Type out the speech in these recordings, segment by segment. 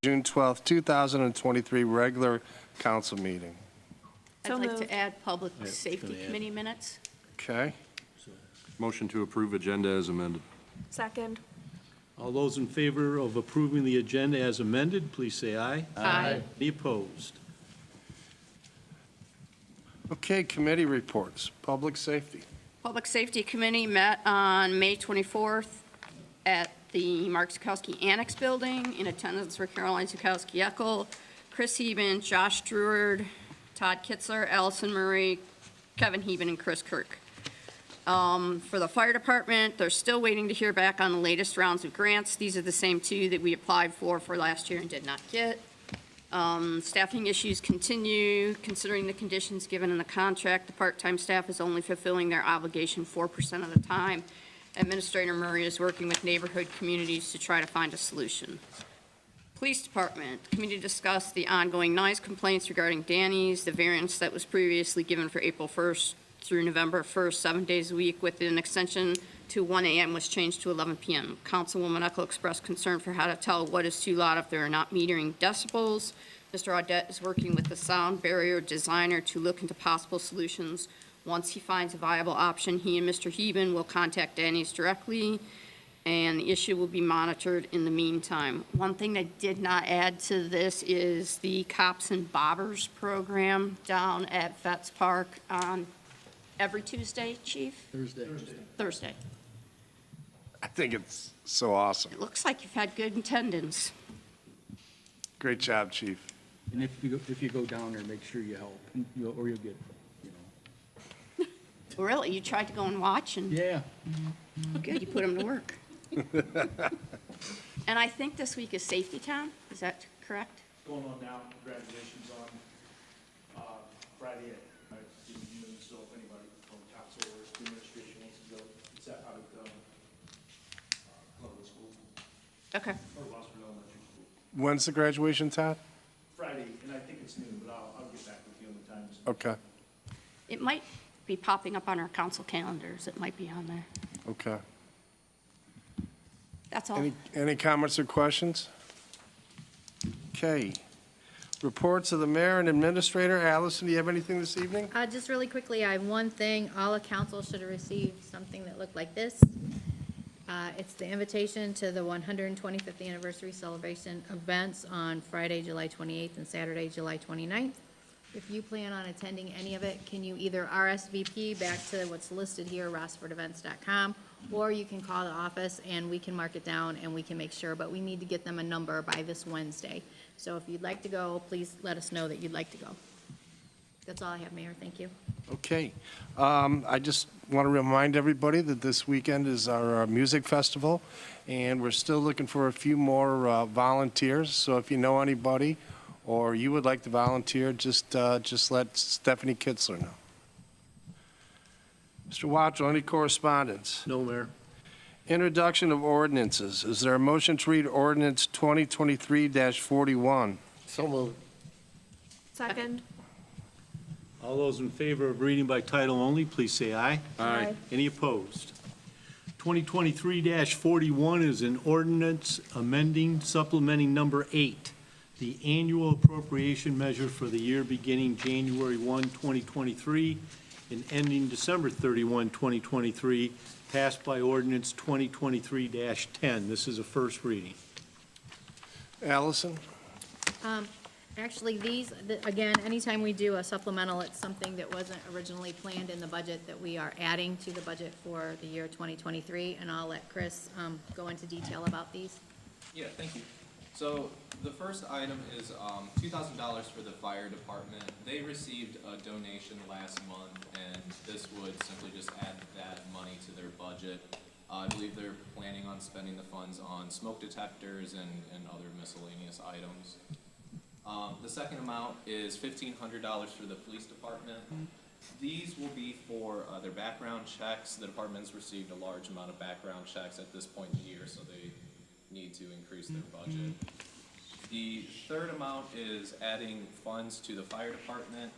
June 12th, 2023 regular council meeting. I'd like to add Public Safety Committee minutes. Okay. Motion to approve agenda as amended. Second. All those in favor of approving the agenda as amended, please say aye. Aye. Any opposed? Okay, committee reports. Public safety. Public Safety Committee met on May 24th at the Mark Zukowski Annex Building. In attendance were Caroline Zukowski-Eckel, Chris Heben, Josh Druard, Todd Kitzler, Allison Murray, Kevin Heben, and Chris Kirk. For the fire department, they're still waiting to hear back on the latest rounds of grants. These are the same two that we applied for last year and did not get. Staffing issues continue. Considering the conditions given in the contract, the part-time staff is only fulfilling their obligation 4% of the time. Administrator Murray is working with neighborhood communities to try to find a solution. Police Department, committee discussed the ongoing noise complaints regarding Danny's, the variance that was previously given for April 1st through November 1st, 7 days a week, with an extension to 1 a.m. was changed to 11 p.m. Councilwoman Eckel expressed concern for how to tell what is too loud if they are not metering decibels. Mr. Audette is working with the sound barrier designer to look into possible solutions. Once he finds a viable option, he and Mr. Heben will contact Danny's directly, and the issue will be monitored in the meantime. One thing I did not add to this is the Cops and Bobbers program down at Vets Park on every Tuesday, Chief? Thursday. I think it's so awesome. It looks like you've had good attendance. Great job, Chief. And if you go down there, make sure you help, or you'll get, Really? You tried to go and watch and, Yeah. oh, good, you put them to work. And I think this week is Safety Town, is that correct? Going on now, graduation's on Friday at noon, so if anybody from council or school administration wants to go, it's at public school, Okay. or Rossford Elementary School. When's the graduation, Todd? Friday, and I think it's noon, but I'll get back with you on the times. Okay, It might be popping up on our council calendars. It might be on there. okay. That's all. Any comments or questions? Okay. Reports of the mayor and administrator. Allison, do you have anything this evening? Just really quickly, I have one thing. All of council should have received something that looked like this. It's the invitation to the 125th anniversary celebration events on Friday, July 28th and Saturday, July 29th. If you plan on attending any of it, can you either RSVP back to what's listed here, rossfordevents.com, or you can call the office and we can mark it down and we can make sure, but we need to get them a number by this Wednesday. So if you'd like to go, please let us know that you'd like to go. That's all I have, Mayor. Thank you. Okay. I just want to remind everybody that this weekend is our music festival, and we're still looking for a few more volunteers. So if you know anybody or you would like to volunteer, just let Stephanie Kitzler know. Mr. Wattrell, any correspondence? No, Mayor. Introduction of ordinances. Is there a motion to read ordinance 2023-41? So moved. Second. All those in favor of reading by title only, please say aye. Aye. Any opposed? 2023-41 is an ordinance amending, supplementing number 8, the annual appropriation measure for the year beginning January 1, 2023, and ending December 31, 2023, passed by ordinance 2023-10. This is a first reading. Allison? Actually, again, anytime we do a supplemental, it's something that wasn't originally planned in the budget that we are adding to the budget for the year 2023, and I'll let Chris go into detail about these. Yeah, thank you. So the first item is $2,000 for the fire department. They received a donation last month, and this would simply just add that money to their budget. I believe they're planning on spending the funds on smoke detectors and other miscellaneous items. The second amount is $1,500 for the police department. These will be for their background checks. The department's received a large amount of background checks at this point in the year, so they need to increase their budget. The third amount is adding funds to the fire department.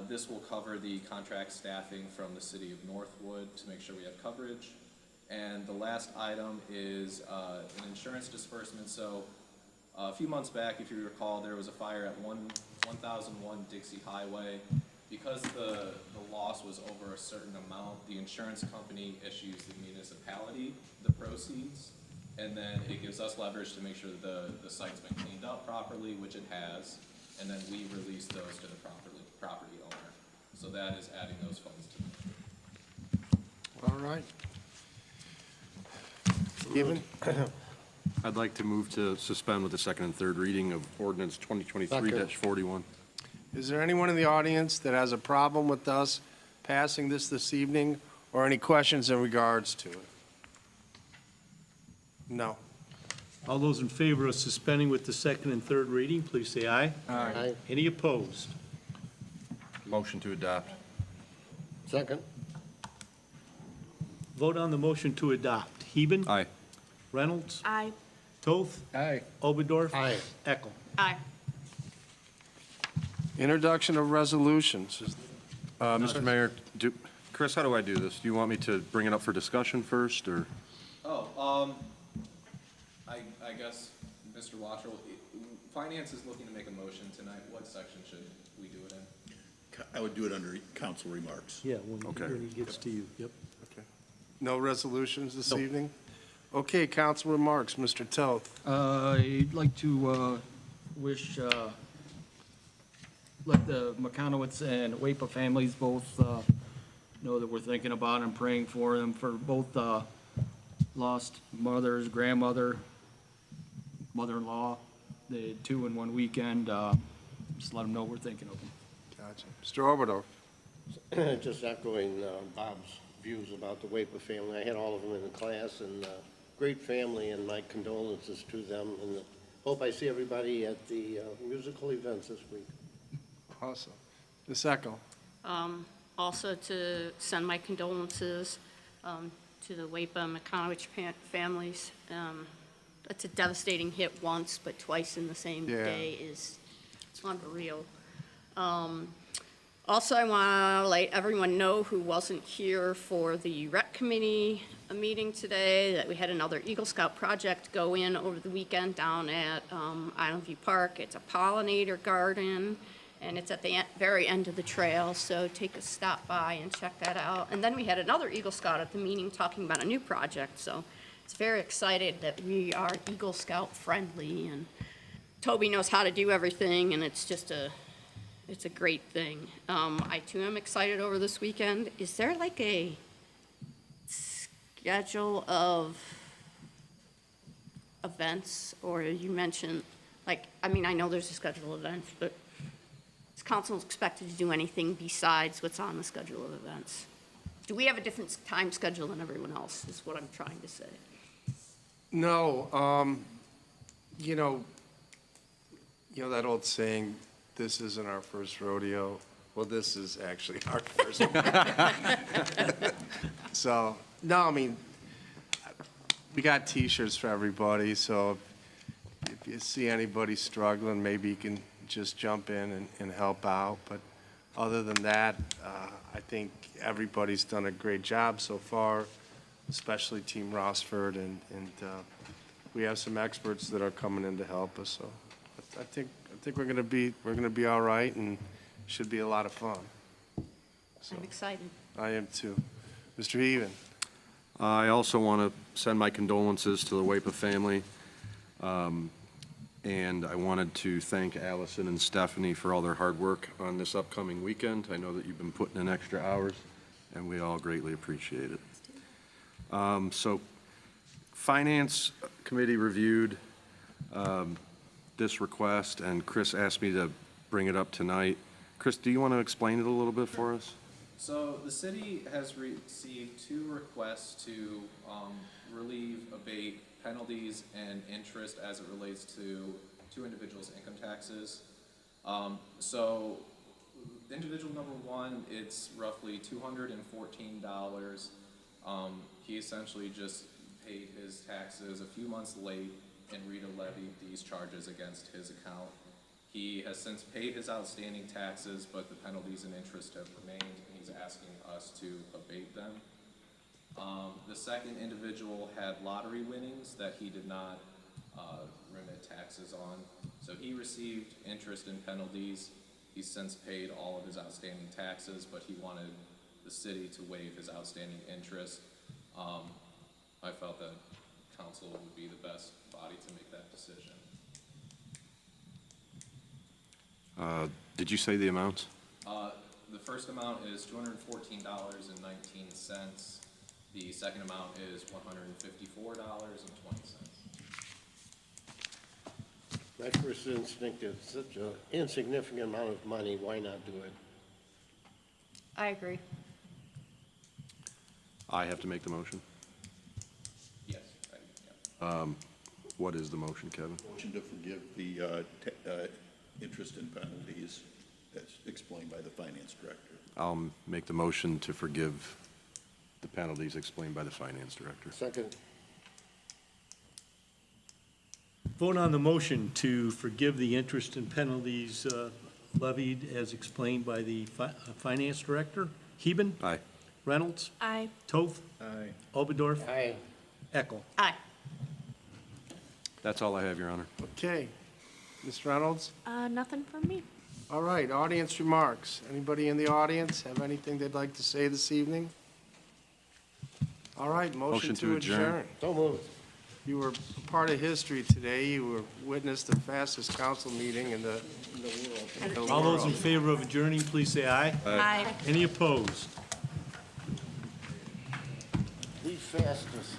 This will cover the contract staffing from the city of Northwood to make sure we have coverage. And the last item is an insurance disbursement. So A few months back, if you recall, there was a fire at 1001 Dixie Highway. Because the loss was over a certain amount, the insurance company issues the municipality the proceeds, and then it gives us leverage to make sure that the site's been cleaned up properly, which it has, and then we release those to the property owner. So that is adding those funds to the All right. Stephen? I'd like to move to suspend with the second and third reading of ordinance 2023-41. Is there anyone in the audience that has a problem with us passing this evening, or any questions in regards to it? No. All those in favor of suspending with the second and third reading, please say aye. Aye. Any opposed? Motion to adopt. Second. Vote on the motion to adopt. Heben. Aye. Reynolds. Aye. Toth. Aye. Oberdorf. Aye. Eckel. Aye. Introduction of resolutions. Mr. Mayor, Chris, how do I do this? Do you want me to bring it up for discussion first, or? I guess, Mr. Washel, Finance is looking to make a motion tonight. What section should we do it in? I would do it under council remarks. Yeah, Okay. when he gets to you, yep. No resolutions this evening? Okay, council remarks, Mr. Toth. I'd like to wish, let the McConowitz and WAPA families both know that we're thinking about and praying for them, for both lost mothers, grandmother, mother-in-law, the 2 in 1 weekend. Just let them know we're thinking of them. Gotcha. Mr. Oberdorf. Just echoing Bob's views about the WAPA family. I had all of them in the class, and great family, and my condolences to them. And hope I see everybody at the musical events this week. Awesome. Ms. Eckel. Also to send my condolences to the WAPA McConowitz families. It's a devastating hit once, but twice in the same Yeah. day is unreal. Also, I want to let everyone know who wasn't here for the rec committee meeting today, that we had another Eagle Scout project go in over the weekend down at Island View Park. It's a pollinator garden, and it's at the very end of the trail, so take a stop by and check that out. And then we had another Eagle Scout at the meeting talking about a new project, so it's very excited that we are Eagle Scout friendly, and Toby knows how to do everything, and it's just it's a great thing. I too am excited over this weekend. Is there like a schedule of events, or you mentioned, like, I mean, I know there's a schedule of events, but is council expected to do anything besides what's on the schedule of events? Do we have a different time schedule than everyone else, is what I'm trying to say. No, you know that old saying, this isn't our first rodeo. Well, this is actually our first one. So, no, I mean, we got T-shirts for everybody, so if you see anybody struggling, maybe you can just jump in and help out. But other than that, I think everybody's done a great job so far, especially Team Rossford, and we have some experts that are coming in to help us. So I think we're gonna be all right, and should be a lot of fun. So I'm excited. I am too. Mr. Even. I also want to send my condolences to the WAPA family. And I wanted to thank Allison and Stephanie for all their hard work on this upcoming weekend. I know that you've been putting in extra hours, and we all greatly appreciate it. So Finance Committee reviewed this request, and Chris asked me to bring it up tonight. Chris, do you want to explain it a little bit for us? So the city has received 2 requests to relieve, abate penalties and interest as it relates to 2 individuals' income taxes. So individual number 1, it's roughly $214. He essentially just paid his taxes a few months late, and Rita levied these charges against his account. He has since paid his outstanding taxes, but the penalties and interest have remained, and he's asking us to abate them. The second individual had lottery winnings that he did not remit taxes on. So he received interest and penalties. He's since paid all of his outstanding taxes, but he wanted the city to waive his outstanding interest. I felt that council would be the best body to make that decision. Did you say the amounts? The first amount is $214.19. The second amount is $154.20. My first instinct is such an insignificant amount of money, why not do it? I agree. I have to make the motion. Yes, yeah. What is the motion, Kevin? Motion to forgive the interest and penalties as explained by the finance director. I'll make the motion to forgive the penalties explained by the finance director. Second, Vote on the motion to forgive the interest and penalties levied as explained by the finance director. Heben? Aye. Reynolds? Aye. Toth? Aye. Oberdorf? aye. Eckel? Aye. That's all I have, Your Honor. Okay. Ms. Reynolds? Nothing from me. All right, audience remarks. Anybody in the audience have anything they'd like to say this evening? All right, motion to adjourn. Don't move it. You were part of history today. You were witness the fastest council meeting in the world. All those in favor of adjourning, please say aye. Aye. Any opposed? The fastest.